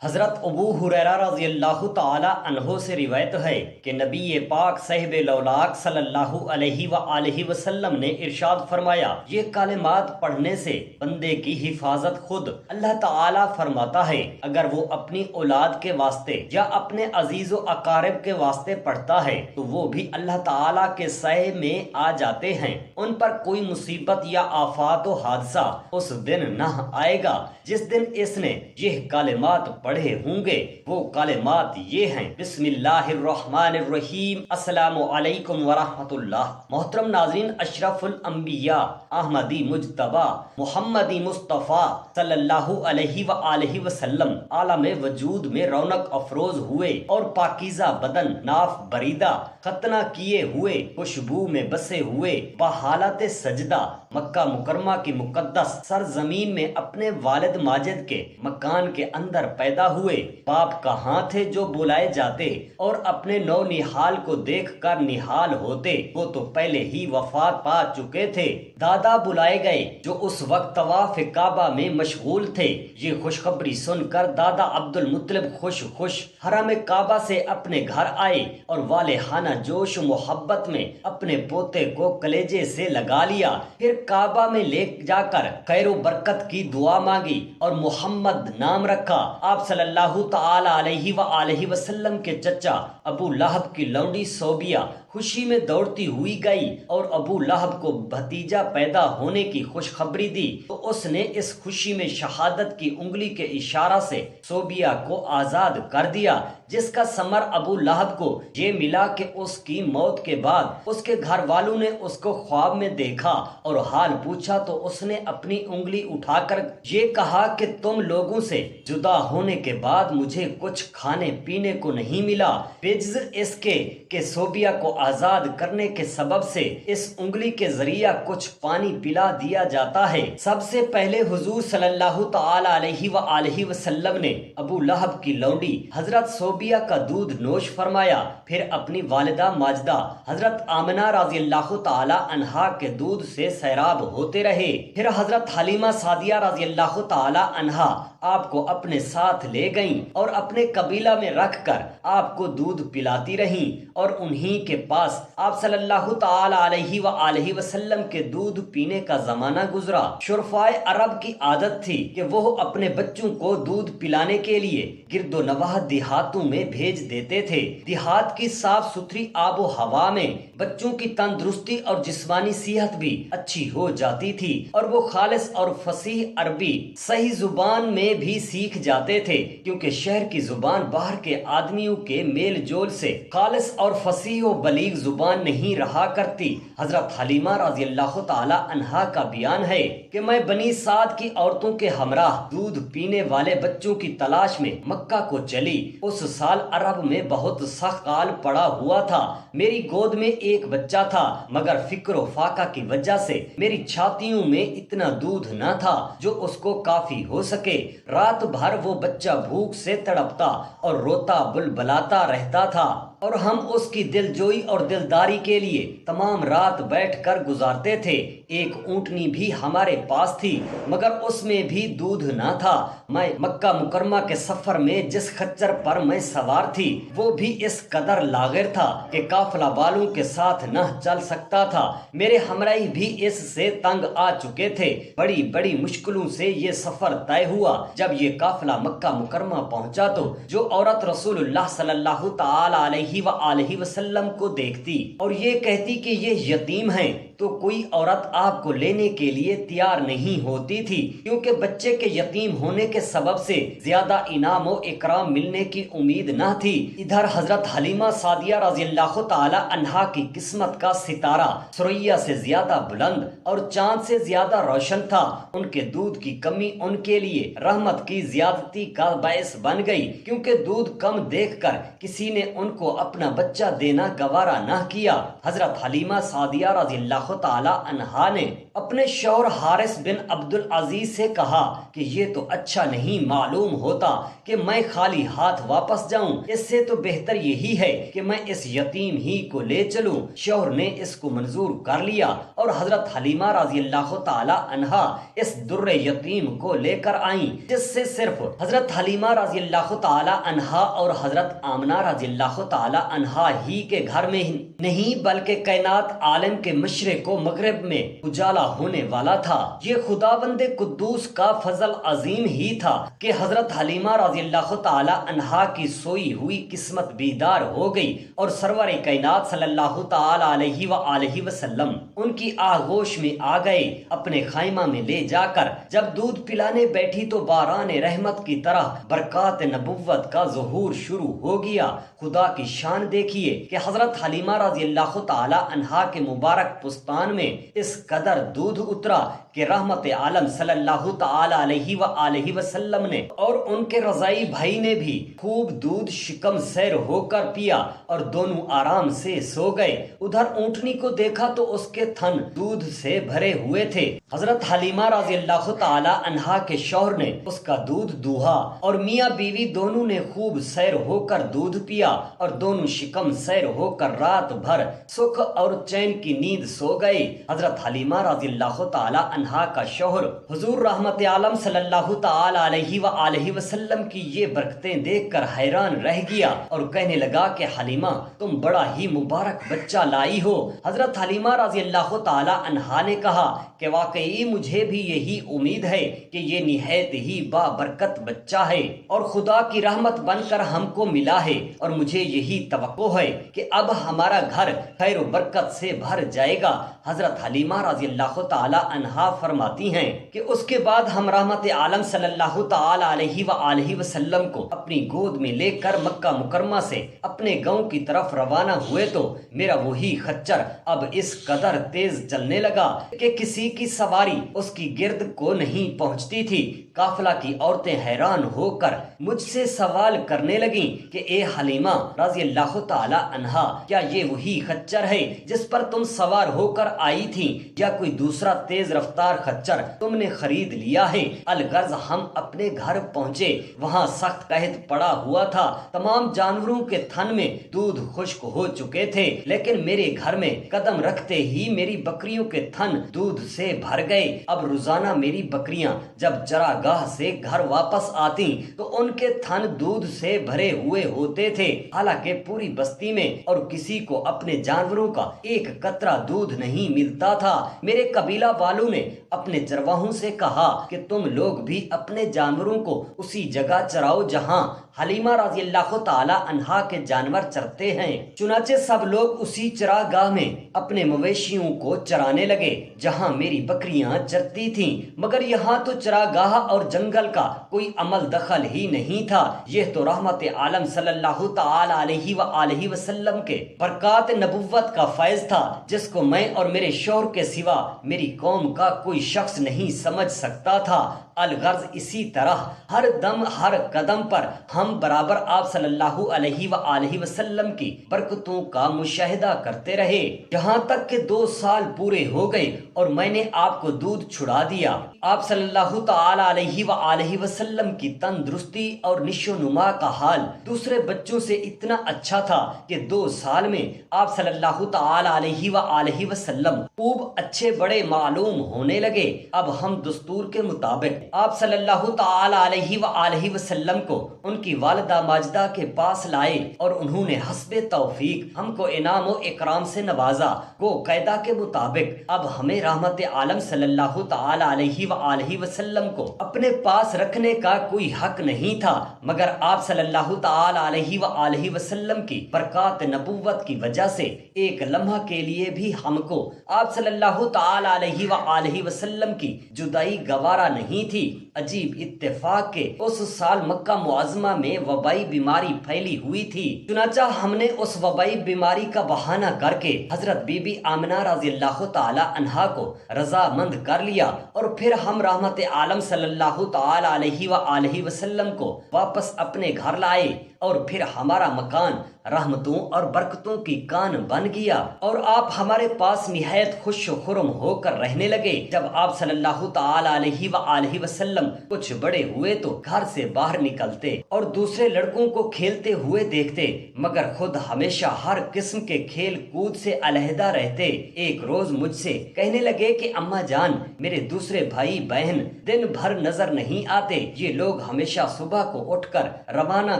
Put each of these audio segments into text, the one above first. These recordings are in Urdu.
حضرت ابو ہریرہ رضی اللہ تعالی عنہ سے روایت ہے کہ نبی پاک صاحب لولاک صلی اللہ علیہ وآلہ وسلم نے ارشاد فرمایا، یہ کلمات پڑھنے سے بندے کی حفاظت خود اللہ تعالی فرماتا ہے۔ اگر وہ اپنی اولاد کے واسطے یا اپنے عزیز و اقارب کے واسطے پڑھتا ہے تو وہ بھی اللہ تعالی کے سائے میں آ جاتے ہیں۔ ان پر کوئی مصیبت یا آفات و حادثہ اس دن نہ آئے گا جس دن اس نے یہ کلمات پڑھے ہوں گے۔ وہ کلمات یہ ہیں: بسم اللہ الرحمن الرحیم، السلام علیکم ورحمۃ اللہ۔ محترم ناظرین، اشرف الانبیاء احمدی مجتبی محمدی مصطفیٰ صلی اللہ علیہ وآلہ وسلم عالم وجود میں رونق افروز ہوئے اور پاکیزہ بدن ناف بریدہ ختنہ کیے ہوئے خوشبو میں بسے ہوئے بحالت سجدہ مکہ مکرمہ کی مقدس سرزمین میں اپنے والد ماجد کے مکان کے اندر پیدا ہوئے۔ باپ کہاں تھے جو بلائے جاتے اور اپنے نو نہال کو دیکھ کر نہال ہوتے، وہ تو پہلے ہی وفات پا چکے تھے۔ دادا بلائے گئے جو اس وقت طواف کعبہ میں مشغول تھے۔ یہ خوشخبری سن کر دادا عبد المطلب خوش حرم کعبہ سے اپنے گھر آئے اور والہانہ جوش و محبت میں اپنے پوتے کو کلیجے سے لگا لیا۔ پھر کعبہ میں لے جا کر خیر و برکت کی دعا مانگی اور محمد نام رکھا۔ آپ صلی اللہ تعالی علیہ وآلہ وسلم کے چچا ابو لہب کی لونڈی صوبیہ خوشی میں دوڑتی ہوئی گئی اور ابو لہب کو بھتیجا پیدا ہونے کی خوشخبری دی تو اس نے اس خوشی میں شہادت کی انگلی کے اشارہ سے صوبیہ کو آزاد کر دیا، جس کا ثمر ابو لہب کو یہ ملا کہ اس کی موت کے بعد اس کے گھر والوں نے اس کو خواب میں دیکھا اور حال پوچھا تو اس نے اپنی انگلی اٹھا کر یہ کہا کہ تم لوگوں سے جدا ہونے کے بعد مجھے کچھ کھانے پینے کو نہیں ملا بجز اس کے کہ صوبیہ کو آزاد کرنے کے سبب سے اس انگلی کے ذریعہ کچھ پانی پلا دیا جاتا ہے۔ سب سے پہلے حضور صلی اللہ تعالی علیہ وآلہ وسلم نے ابو لہب کی لونڈی حضرت صوبیہ کا دودھ نوش فرمایا، پھر اپنی والدہ ماجدہ حضرت آمنہ رضی اللہ تعالی عنہا کے دودھ سے سیراب ہوتے رہے۔ پھر حضرت حلیمہ سعدیہ رضی اللہ تعالی عنہا آپ کو اپنے ساتھ لے گئیں اور اپنے قبیلہ میں رکھ کر آپ کو دودھ پلاتی رہیں اور انہی کے پاس آپ صلی اللہ تعالی علیہ وآلہ وسلم کے دودھ پینے کا زمانہ گزرا۔ شرفائے عرب کی عادت تھی کہ وہ اپنے بچوں کو دودھ پلانے کے لیے گرد و نواح دیہاتوں میں بھیج دیتے تھے۔ دیہات کی صاف ستھری آب و ہوا میں بچوں کی تندرستی اور جسمانی صحت بھی اچھی ہو جاتی تھی اور وہ خالص اور فصیح عربی صحیح زبان میں بھی سیکھ جاتے تھے، کیونکہ شہر کی زبان باہر کے آدمیوں کے میل جول سے خالص اور فصیح و بلیغ زبان نہیں رہا کرتی۔ حضرت حلیمہ رضی اللہ تعالی عنہا کا بیان ہے کہ میں بنی سعد کی عورتوں کے ہمراہ دودھ پینے والے بچوں کی تلاش میں مکہ کو چلی۔ اس سال عرب میں بہت سخت کال پڑا ہوا تھا۔ میری گود میں ایک بچہ تھا، مگر فکر و فاقہ کی وجہ سے میری چھاتیوں میں اتنا دودھ نہ تھا جو اس کو کافی ہو سکے۔ رات بھر وہ بچہ بھوک سے تڑپتا اور روتا بلبلاتا رہتا تھا اور ہم اس کی دلجوئی اور دلداری کے لیے تمام رات بیٹھ کر گزارتے تھے۔ ایک اونٹنی بھی ہمارے پاس تھی، مگر اس میں بھی دودھ نہ تھا۔ میں مکہ مکرمہ کے سفر میں جس خچر پر میں سوار تھی وہ بھی اس قدر لاغر تھا کہ قافلہ والوں کے ساتھ نہ چل سکتا تھا۔ میرے ہمراہی بھی اس سے تنگ آ چکے تھے۔ بڑی بڑی مشکلوں سے یہ سفر طے ہوا۔ جب یہ قافلہ مکہ مکرمہ پہنچا تو جو عورت رسول اللہ صلی اللہ تعالی علیہ وآلہ وسلم کو دیکھتی اور یہ کہتی کہ یہ یتیم ہیں تو کوئی عورت آپ کو لینے کے لیے تیار نہیں ہوتی تھی، کیونکہ بچے کے یتیم ہونے کے سبب سے زیادہ انعام و اکرام ملنے کی امید نہ تھی۔ ادھر حضرت حلیمہ سعدیہ رضی اللہ تعالی عنہا کی قسمت کا ستارہ ثریا سے زیادہ بلند اور چاند سے زیادہ روشن تھا۔ ان کے دودھ کی کمی ان کے لیے رحمت کی زیادتی کا باعث بن گئی، کیونکہ دودھ کم دیکھ کر کسی نے ان کو اپنا بچہ دینا گوارا گوارا نہ کیا۔ حضرت حلیمہ سعدیہ رضی اللہ تعالی عنہا نے اپنے شوہر حارث بن عبد العزیز سے کہا کہ یہ تو اچھا نہیں معلوم ہوتا کہ میں خالی ہاتھ واپس جاؤں، اس سے تو بہتر یہی ہے کہ میں اس یتیم ہی کو لے چلوں۔ شوہر نے اس کو منظور کر لیا اور حضرت حلیمہ رضی اللہ تعالی عنہا اس در یتیم کو لے کر آئیں، جس سے صرف حضرت حلیمہ رضی اللہ تعالی عنہا اور حضرت آمنہ رضی اللہ تعالی عنہا ہی کے گھر میں نہیں بلکہ کائنات عالم کے مشرق و مغرب میں اجالا ہونے والا تھا۔ یہ خداوند قدوس کا فضل عظیم ہی تھا کہ حضرت حلیمہ رضی اللہ تعالی عنہا کی سوئی ہوئی قسمت بیدار ہو گئی اور سرور کائنات صلی اللہ تعالی علیہ وآلہ وسلم ان کی آغوش میں آ گئے۔ اپنے خیمہ میں لے جا کر جب دودھ پلانے بیٹھی تو باران رحمت کی طرح برکات نبوت کا ظہور شروع ہو گیا۔ خدا کی شان دیکھیے کہ حضرت حلیمہ رضی اللہ تعالی عنہا کے مبارک پستان میں اس قدر دودھ اترا کہ رحمت عالم صلی اللہ تعالی علیہ وآلہ وسلم نے اور ان کے رضائی بھائی نے بھی خوب دودھ شکم سیر ہو کر پیا اور دونوں آرام سے سو گئے۔ ادھر اونٹنی کو دیکھا تو اس کے تھن دودھ سے بھرے ہوئے تھے۔ حضرت حلیمہ رضی اللہ تعالی عنہا کے شوہر نے اس کا دودھ دوہا اور میاں بیوی دونوں نے خوب سیر ہو کر دودھ پیا اور دونوں شکم سیر ہو کر رات بھر سکھ اور چین کی نیند سو گئے۔ حضرت حلیمہ رضی اللہ تعالی عنہا کا شوہر حضور رحمت عالم صلی اللہ تعالی علیہ وآلہ وسلم کی یہ برکتیں دیکھ کر حیران رہ گیا اور کہنے لگا کہ حلیمہ تم بڑا ہی مبارک بچہ لائی ہو۔ حضرت حلیمہ رضی اللہ تعالی عنہا نے کہا کہ واقعی مجھے بھی یہی امید ہے کہ یہ نہایت ہی بابرکت بچہ ہے اور خدا کی رحمت بن کر ہم کو ملا ہے، اور مجھے یہی توقع ہے کہ اب ہمارا گھر خیر و برکت سے بھر جائے گا۔ حضرت حلیمہ رضی اللہ تعالی عنہا فرماتی ہیں کہ اس کے بعد ہم رحمت عالم صلی اللہ تعالی علیہ وآلہ وسلم کو اپنی گود میں لے کر مکہ مکرمہ سے اپنے گاؤں کی طرف روانہ ہوئے تو میرا وہی خچر اب اس قدر تیز چلنے لگا کہ کسی کی سواری اس کی گرد کو نہیں پہنچتی تھی۔ قافلہ کی عورتیں حیران ہو کر مجھ سے سوال کرنے لگیں کہ اے حلیمہ رضی اللہ تعالی عنہا، کیا یہ وہی خچر ہے جس پر تم سوار ہو کر آئی تھی یا کوئی دوسرا تیز رفتار خچر تم نے خرید لیا ہے؟ الغرض ہم اپنے گھر پہنچے، وہاں سخت قحط پڑا ہوا تھا، تمام جانوروں کے تھن میں دودھ خشک ہو چکے تھے، لیکن میرے گھر میں قدم رکھتے ہی میری بکریوں کے تھن دودھ سے بھر گئے۔ اب روزانہ میری بکریاں جب چراگاہ سے گھر واپس آتی تو ان کے تھن دودھ سے بھرے ہوئے ہوتے تھے، حالانکہ پوری بستی میں اور کسی کو اپنے جانوروں کا ایک قطرہ دودھ نہیں ملتا تھا۔ میرے قبیلہ والوں نے اپنے چرواہوں سے کہا کہ تم لوگ بھی اپنے جانوروں کو اسی جگہ چراؤ جہاں حلیمہ رضی اللہ تعالی عنہا کے جانور چرتے ہیں۔ چنانچہ سب لوگ اسی چراگاہ میں اپنے مویشیوں کو چرانے لگے جہاں میری بکریاں چرتی تھیں، مگر یہاں تو چراگاہ اور جنگل کا کوئی عمل دخل ہی نہیں تھا۔ یہ تو رحمت عالم صلی اللہ تعالی علیہ وآلہ وسلم کے برکات نبوت کا فیض تھا، جس کو میں اور میرے شوہر کے سوا میری قوم کا کوئی شخص نہیں سمجھ سکتا تھا۔ الغرض اسی طرح ہر دم ہر قدم پر ہم برابر آپ صلی اللہ علیہ وآلہ وسلم کی برکتوں کا مشاہدہ کرتے رہے، یہاں تک کہ 2 سال پورے ہو گئے اور میں نے آپ کو دودھ چھڑا دیا۔ آپ صلی اللہ تعالی علیہ وآلہ وسلم کی تندرستی اور نشو و نما کا حال دوسرے بچوں سے اتنا اچھا تھا کہ 2 سال میں آپ صلی اللہ تعالی علیہ وآلہ وسلم خوب اچھے بڑے معلوم ہونے لگے۔ اب ہم دستور کے مطابق آپ صلی اللہ تعالی علیہ وآلہ وسلم کو ان کی والدہ ماجدہ کے پاس لائے اور انہوں نے حسب توفیق ہم کو انعام و اکرام سے نوازا۔ وہ قاعدہ کے مطابق اب ہمیں رحمت عالم صلی اللہ تعالی علیہ وآلہ وسلم کو اپنے پاس رکھنے کا کوئی حق نہیں تھا، مگر آپ صلی اللہ تعالی علیہ وآلہ وسلم کی برکات نبوت کی وجہ سے ایک لمحہ کے لیے بھی ہم کو آپ صلی اللہ تعالی علیہ وآلہ وسلم کی جدائی گوارا نہیں تھی۔ عجیب اتفاق کے اس سال مکہ معظمہ میں وبائی بیماری پھیلی ہوئی تھی، چنانچہ ہم نے اس وبائی بیماری کا بہانہ کر کے حضرت بی بی آمنہ رضی اللہ تعالی عنہا کو رضامند کر لیا، اور پھر ہم رحمت عالم صلی اللہ تعالی علیہ وآلہ وسلم کو واپس اپنے گھر لائے، اور پھر ہمارا مکان رحمتوں اور برکتوں کی کان بن گیا، اور آپ ہمارے پاس نہایت خوش و خرم ہو کر رہنے لگے۔ جب آپ صلی اللہ تعالی علیہ وآلہ وسلم کچھ بڑے ہوئے تو گھر سے باہر نکلتے اور دوسرے لڑکوں کو کھیلتے ہوئے دیکھتے، مگر خود ہمیشہ ہر قسم کے کھیل کود سے علیحدہ رہتے۔ ایک روز مجھ سے کہنے لگے کہ اماں جان، میرے دوسرے بھائی بہن دن بھر نظر نہیں آتے، یہ لوگ ہمیشہ صبح کو اٹھ کر روانہ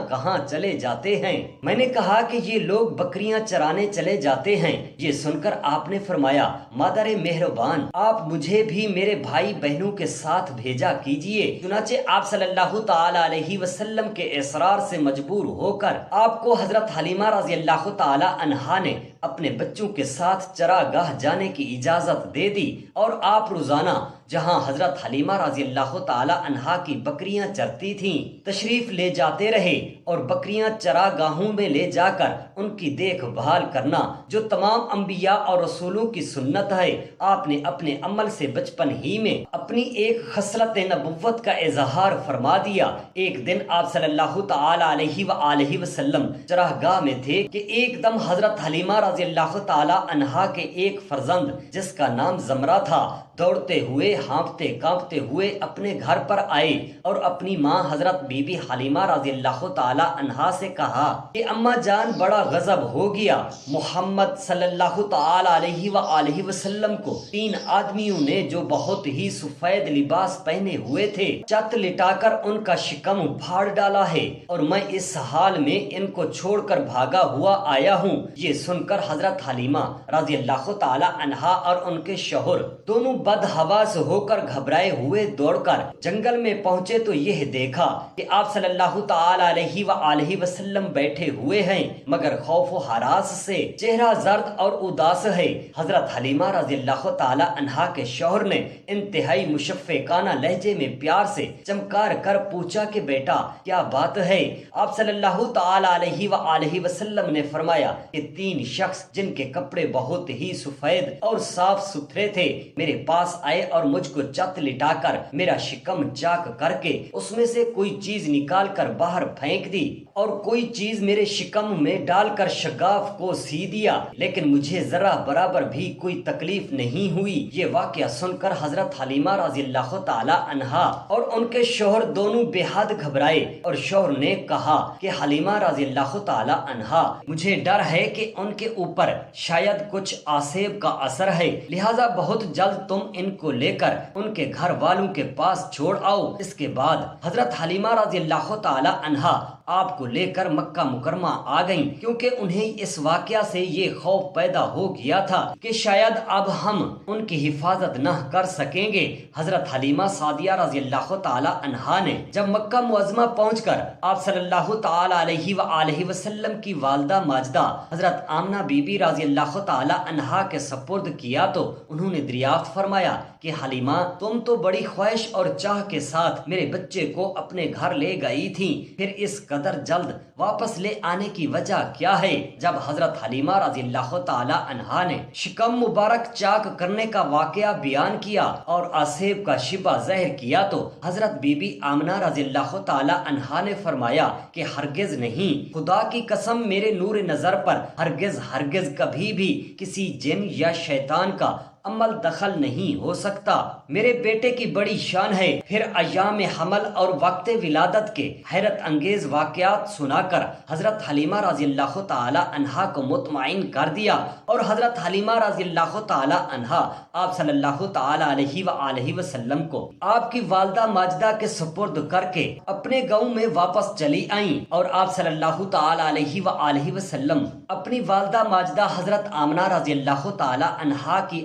کہاں چلے جاتے ہیں؟ میں نے کہا کہ یہ لوگ بکریاں چرانے چلے جاتے ہیں۔ یہ سن کر آپ نے فرمایا، مادر مہربان، آپ مجھے بھی میرے بھائی بہنوں کے ساتھ بھیجا کیجیے۔ چنانچہ آپ صلی اللہ تعالی علیہ وسلم کے اصرار سے مجبور ہو کر آپ کو حضرت حلیمہ رضی اللہ تعالی عنہا نے اپنے بچوں کے ساتھ چراگاہ جانے کی اجازت دے دی، اور آپ روزانہ جہاں حضرت حلیمہ رضی اللہ تعالی عنہا کی بکریاں چرتی تھیں تشریف لے جاتے رہے، اور بکریاں چراگاہوں میں لے جا کر ان کی دیکھ بھال کرنا جو تمام انبیاء اور رسولوں کی سنت ہے، آپ نے اپنے عمل سے بچپن ہی میں اپنی ایک خصلت نبوت کا اظہار فرما دیا۔ ایک دن آپ صلی اللہ تعالی علیہ وآلہ وسلم چراگاہ میں تھے کہ ایک دم حضرت حلیمہ رضی اللہ تعالی عنہا کے ایک فرزند جس کا نام زمرہ تھا دوڑتے ہوئے ہانپتے کانپتے ہوئے اپنے گھر پر آئے، اور اپنی ماں حضرت بی بی حلیمہ رضی اللہ تعالی عنہا سے کہا کہ اماں جان، بڑا غضب ہو گیا، محمد صلی اللہ تعالی علیہ وآلہ وسلم کو 3 آدمیوں نے جو بہت ہی سفید لباس پہنے ہوئے تھے چت لٹا کر ان کا شکم پھاڑ ڈالا ہے، اور میں اس حال میں ان کو چھوڑ کر بھاگا ہوا آیا ہوں۔ یہ سن کر حضرت حلیمہ رضی اللہ تعالی عنہا اور ان کے شوہر دونوں بدحواس ہو کر گھبرائے ہوئے دوڑ کر جنگل میں پہنچے تو یہ دیکھا کہ آپ صلی اللہ تعالی علیہ وآلہ وسلم بیٹھے ہوئے ہیں، مگر خوف و ہراس سے چہرہ زرد اور اداس ہے۔ حضرت حلیمہ رضی اللہ تعالی عنہا کے شوہر نے انتہائی مشفقانہ لہجے میں پیار سے چمکار کر پوچھا کہ بیٹا کیا بات ہے؟ آپ صلی اللہ تعالی علیہ وآلہ وسلم نے فرمایا کہ 3 شخص جن کے کپڑے بہت ہی سفید اور صاف ستھرے تھے میرے پاس آئے اور مجھ کو چت لٹا کر میرا شکم چاک کر کے اس میں سے کوئی چیز نکال کر باہر پھینک دی، اور کوئی چیز میرے شکم میں ڈال کر شگاف کو سی دیا، لیکن مجھے ذرا برابر بھی کوئی تکلیف نہیں ہوئی۔ یہ واقعہ سن کر حضرت حلیمہ رضی اللہ تعالی عنہا اور ان کے شوہر دونوں بے حد گھبرائے، اور شوہر نے کہا کہ حلیمہ رضی اللہ تعالی عنہا، مجھے ڈر ہے کہ ان کے اوپر شاید کچھ آسیب کا اثر ہے، لہذا بہت جلد تم ان کو لے کر ان کے گھر والوں کے پاس چھوڑ آؤ۔ اس کے بعد حضرت حلیمہ رضی اللہ تعالی عنہا آپ کو لے کر مکہ مکرمہ آ گئیں، کیونکہ انہیں اس واقعہ سے یہ خوف پیدا ہو گیا تھا کہ شاید اب ہم ان کی حفاظت نہ کر سکیں گے۔ حضرت حلیمہ سعدیہ رضی اللہ تعالی عنہا نے جب مکہ معظمہ پہنچ کر آپ صلی اللہ تعالی علیہ وآلہ وسلم کی والدہ ماجدہ حضرت آمنہ بی بی رضی اللہ تعالی عنہا کے سپرد کیا تو انہوں نے دریافت فرمایا کہ حلیمہ، تم تو بڑی خواہش اور چاہ کے ساتھ میرے بچے کو اپنے گھر لے گئی تھی، پھر اس قدر جلد واپس لے آنے کی وجہ کیا ہے؟ جب حضرت حلیمہ رضی اللہ تعالی عنہا نے شکم مبارک چاک کرنے کا واقعہ بیان کیا اور آسیب کا شبہ ظاہر کیا تو حضرت بی بی آمنہ رضی اللہ تعالی عنہا نے فرمایا کہ ہرگز نہیں، خدا کی قسم میرے نور نظر پر ہرگز کبھی بھی کسی جن یا شیطان کا عمل دخل نہیں ہو سکتا۔ میرے بیٹے کی بڑی شان ہے۔ پھر ایام حمل اور وقت ولادت کے حیرت انگیز واقعات سنا کر حضرت حلیمہ رضی اللہ تعالی عنہا کو مطمئن کر دیا، اور حضرت حلیمہ رضی اللہ تعالی عنہا آپ صلی اللہ تعالی علیہ وآلہ وسلم کو آپ کی والدہ ماجدہ کے سپرد کر کے اپنے گاؤں میں واپس چلی آئیں، اور آپ صلی اللہ تعالی علیہ وآلہ وسلم اپنی والدہ ماجدہ حضرت آمنہ رضی اللہ تعالی عنہا کی